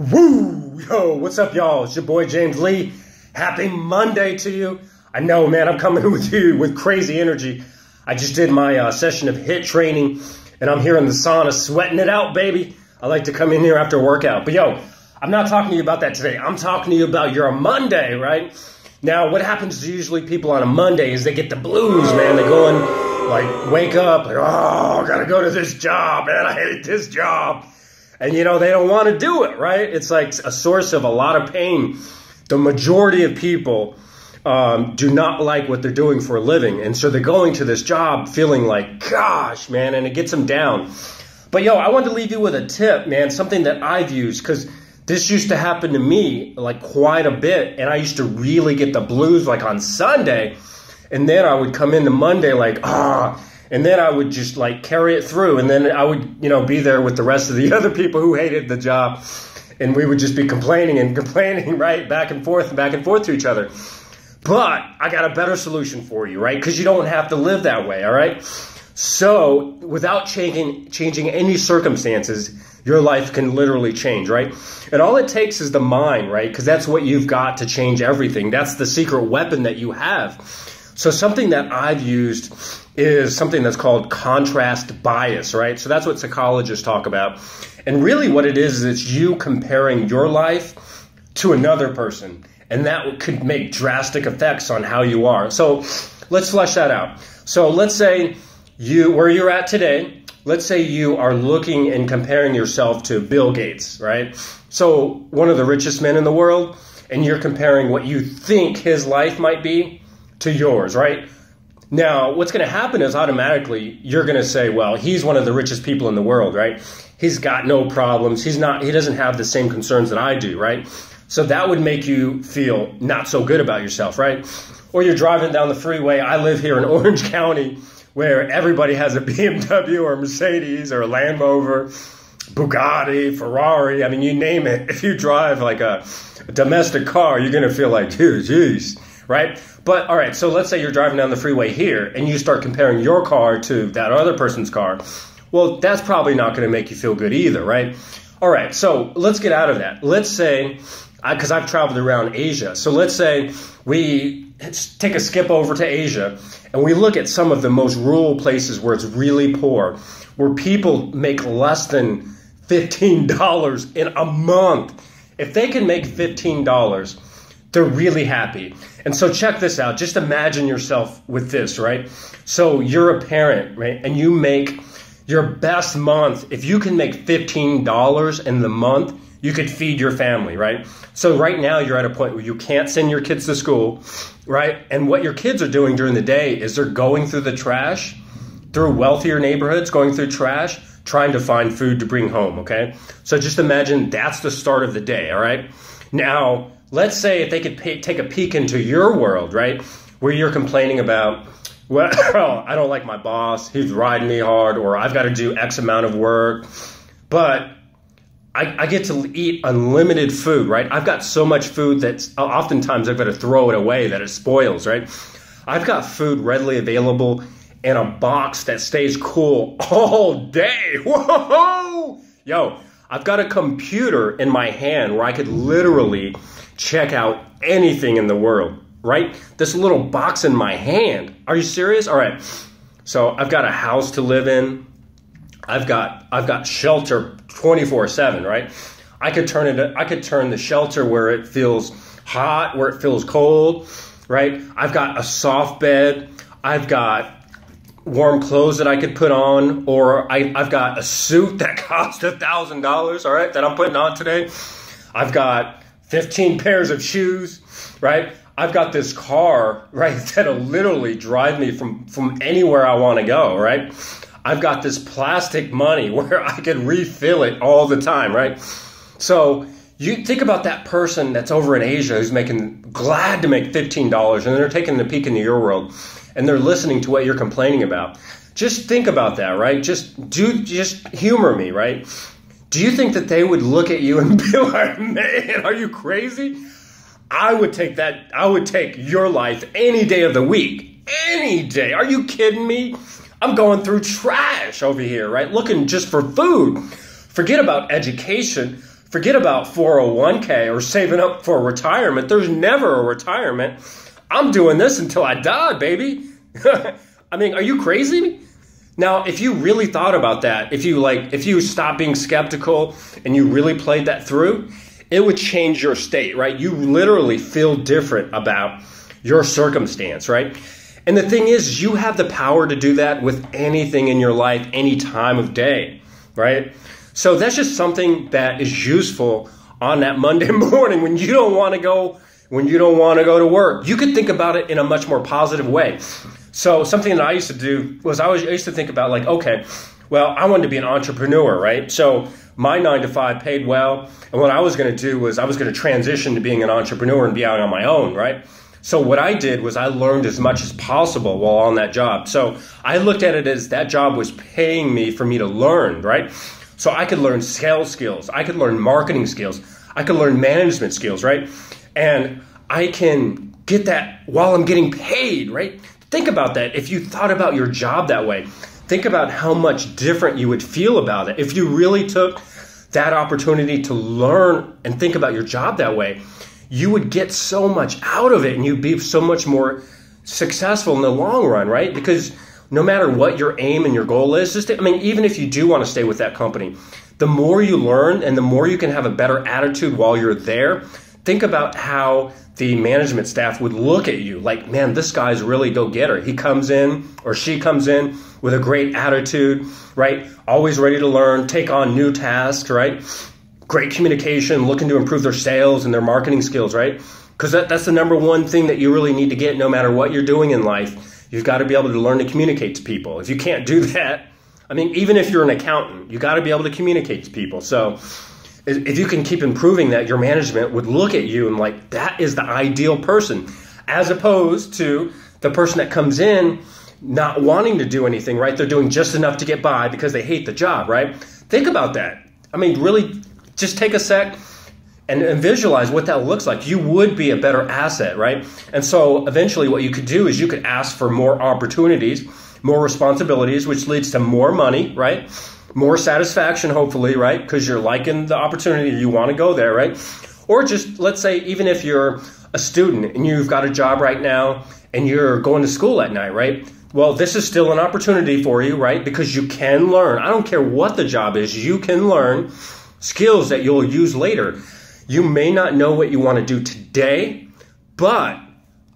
Woo! Yo, what's up, y'all? It's your boy, James Lee. Happy Monday to you. I know, man, I'm coming with you with crazy energy. I just did my session of HIIT training, and I'm here in the sauna sweating it out, baby. I like to come in here after a workout. But, yo, I'm not talking to you about that today. I'm talking to you about your Monday, right? Now, what happens to usually people on a Monday is they get the blues, man. They go in, like, wake up, like, oh, I gotta go to this job, man. I hate this job. And, you know, they don't want to do it, right? It's like a source of a lot of pain. The majority of people do not like what they're doing for a living. And so they're going to this job feeling like, gosh, man, and it gets them down. But, yo, I wanted to leave you with a tip, man, something that I've used, because this used to happen to me, like, quite a bit. And I used to really get the blues, like, on Sunday. And then I would come into Monday like, and then I would just like carry it through. And then I would, you know, be there with the rest of the other people who hated the job. And we would just be complaining, right? Back and forth to each other. But I got a better solution for you, right? Because you don't have to live that way, all right? So without changing any circumstances, your life can literally change, right? And all it takes is the mind, right? Because that's what you've got to change everything. That's the secret weapon that you have. So something that I've used is something that's called contrast bias, right? So that's what psychologists talk about. And really what it is it's you comparing your life to another person. And that could make drastic effects on how you are. So let's flesh that out. So let's say where you're at today, let's say you are looking and comparing yourself to Bill Gates, right? So one of the richest men in the world, and you're comparing what you think his life might be to yours, right? Now, what's going to happen is automatically you're going to say, well, he's one of the richest people in the world, right? He's got no problems. He doesn't have the same concerns that I do, right? So that would make you feel not so good about yourself, right? Or you're driving down the freeway. I live here in Orange County where everybody has a BMW or a Mercedes or a Land Rover, Bugatti, Ferrari. I mean, you name it. If you drive like a domestic car, you're going to feel like, geez, right? But, all right, so let's say you're driving down the freeway here and you start comparing your car to that other person's car. Well, that's probably not going to make you feel good either, right? All right, so let's get out of that. Let's say, because I've traveled around Asia, so let's say we take a skip over to Asia and we look at some of the most rural places where it's really poor, where people make less than $15 in a month. If they can make $15, they're really happy. And so check this out. Just imagine yourself with this, right? So you're a parent, right? And you make your best month. If you can make $15 in the month, you could feed your family, right? So right now you're at a point where you can't send your kids to school, right? And what your kids are doing during the day is they're going through the trash, through wealthier neighborhoods, going through trash, trying to find food to bring home, okay? So just imagine that's the start of the day, all right? Now, let's say if they could take a peek into your world, right, where you're complaining about, well, I don't like my boss, he's riding me hard, or I've got to do X amount of work, but I get to eat unlimited food, right? I've got so much food that oftentimes I've got to throw it away that it spoils, right? I've got food readily available in a box that stays cool all day. Whoa! Yo, I've got a computer in my hand where I could literally check out anything in the world, right? This little box in my hand. Are you serious? All right. So I've got a house to live in. I've got shelter 24/7, right? I could turn the shelter where it feels hot, where it feels cold, right? I've got a soft bed. I've got warm clothes that I could put on, or I've got a suit that cost $1,000, all right, that I'm putting on today. I've got 15 pairs of shoes, right? I've got this car, right, that'll literally drive me from anywhere I want to go, right? I've got this plastic money where I can refill it all the time, right? So you think about that person that's over in Asia who's glad to make $15 and they're taking a peek into your world and they're listening to what you're complaining about. Just think about that, right? Just humor me, right? Do you think that they would look at you and be like, man, are you crazy? I would take your life any day of the week. Any day. Are you kidding me? I'm going through trash over here, right? Looking just for food. Forget about education. Forget about 401k or saving up for retirement. There's never a retirement. I'm doing this until I die, baby. I mean, are you crazy? Now, if you really thought about that, if you stopped being skeptical and you really played that through, it would change your state, right? You literally feel different about your circumstance, right? And the thing is, you have the power to do that with anything in your life, any time of day, right? So that's just something that is useful on that Monday morning when you don't want to go to work. You could think about it in a much more positive way. So something that I used to do was I used to think about like, okay, well, I wanted to be an entrepreneur, right? So my 9-to-5 paid well. And what I was going to do was I was going to transition to being an entrepreneur and be out on my own, right? So what I did was I learned as much as possible while on that job. So I looked at it as that job was paying me for me to learn, right? So I could learn sales skills. I could learn marketing skills. I could learn management skills, right? And I can get that while I'm getting paid, right? Think about that. If you thought about your job that way, think about how much different you would feel about it. If you really took that opportunity to learn and think about your job that way, you would get so much out of it and you'd be so much more successful in the long run, right? Because no matter what your aim and your goal is, even if you do want to stay with that company, the more you learn and the more you can have a better attitude while you're there, think about how the management staff would look at you like, man, this guy's really go-getter. He comes in or she comes in with a great attitude, right? Always ready to learn, take on new tasks, right? Great communication, looking to improve their sales and their marketing skills, right? Because that's the number one thing that you really need to get no matter what you're doing in life. You've got to be able to learn to communicate to people. If you can't do that, even if you're an accountant, you got to be able to communicate to people. So if you can keep improving that, your management would look at you and like, that is the ideal person, as opposed to the person that comes in not wanting to do anything, right? They're doing just enough to get by because they hate the job, right? Think about that. Really just take a sec and visualize what that looks like. You would be a better asset, right? And so eventually what you could do is you could ask for more opportunities, more responsibilities, which leads to more money, right? More satisfaction, hopefully, right? Because you're liking the opportunity, you want to go there, right? Or just, let's say, even if you're a student and you've got a job right now and you're going to school at night, right? Well, this is still an opportunity for you, right? Because you can learn. I don't care what the job is. You can learn skills that you'll use later. You may not know what you want to do today, but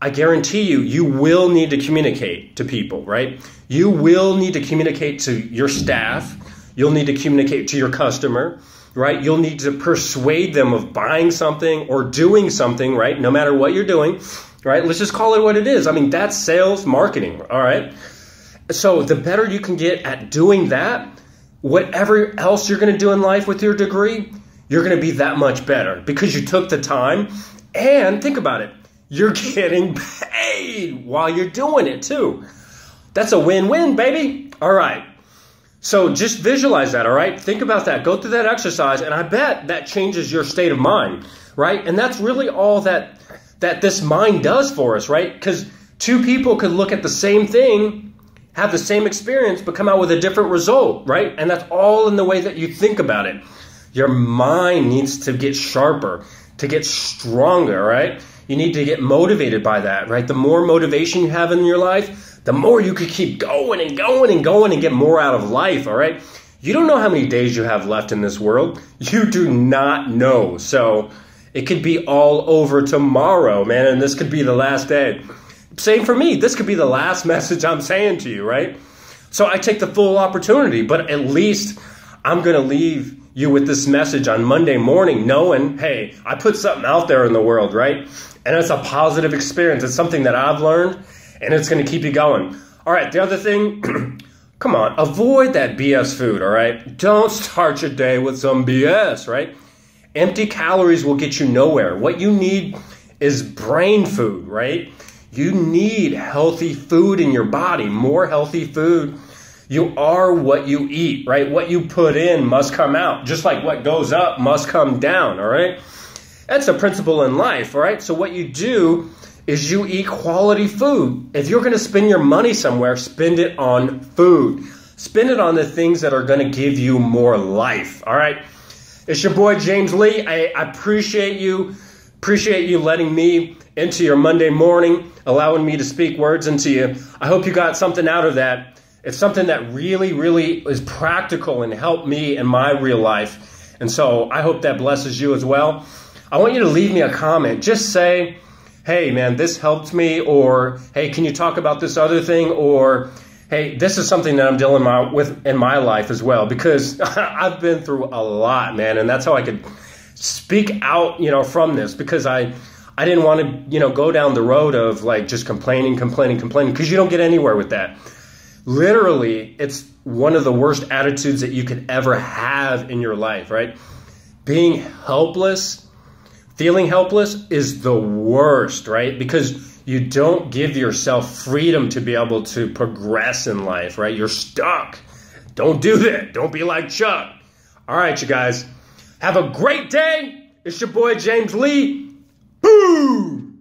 I guarantee you, you will need to communicate to people, right? You will need to communicate to your staff. You'll need to communicate to your customer, right? You'll need to persuade them of buying something or doing something, right? No matter what you're doing, right? Let's just call it what it is. That's sales marketing, all right? So the better you can get at doing that, whatever else you're going to do in life with your degree, you're going to be that much better because you took the time. And think about it. You're getting paid while you're doing it too. That's a win-win, baby. All right. So just visualize that, all right? Think about that. Go through that exercise, and I bet that changes your state of mind, right? And that's really all that this mind does for us, right? Because two people could look at the same thing, have the same experience, but come out with a different result, right? And that's all in the way that you think about it. Your mind needs to get sharper, to get stronger, right? You need to get motivated by that, right? The more motivation you have in your life, the more you could keep going and going and going and get more out of life, all right? You don't know how many days you have left in this world. You do not know. So it could be all over tomorrow, man, and this could be the last day. Same for me. This could be the last message I'm saying to you, right? So I take the full opportunity, but at least I'm going to leave you with this message on Monday morning knowing, hey, I put something out there in the world, right? And it's a positive experience. It's something that I've learned, and it's going to keep you going. All right, the other thing, come on, avoid that BS food, all right? Don't start your day with some BS, right? Empty calories will get you nowhere. What you need is brain food, right? You need healthy food in your body, more healthy food. You are what you eat, right? What you put in must come out. Just like what goes up must come down, all right? That's a principle in life, all right? So what you do is you eat quality food. If you're going to spend your money somewhere, spend it on food. Spend it on the things that are going to give you more life, all right? It's your boy, James Lee. I appreciate you. Appreciate you letting me into your Monday morning, allowing me to speak words into you. I hope you got something out of that. It's something that really, really is practical and helped me in my real life. And so I hope that blesses you as well. I want you to leave me a comment. Just say, hey, man, this helped me, or hey, can you talk about this other thing, or hey, this is something that I'm dealing with in my life as well, because I've been through a lot, man, and that's how I could speak out, from this, because I didn't want to, go down the road of like just complaining, because you don't get anywhere with that. Literally, it's one of the worst attitudes that you could ever have in your life, right? Being helpless, feeling helpless is the worst, right? Because you don't give yourself freedom to be able to progress in life, right? You're stuck. Don't do that. Don't be like Chuck. All right, you guys. Have a great day. It's your boy, James Lee. Boom!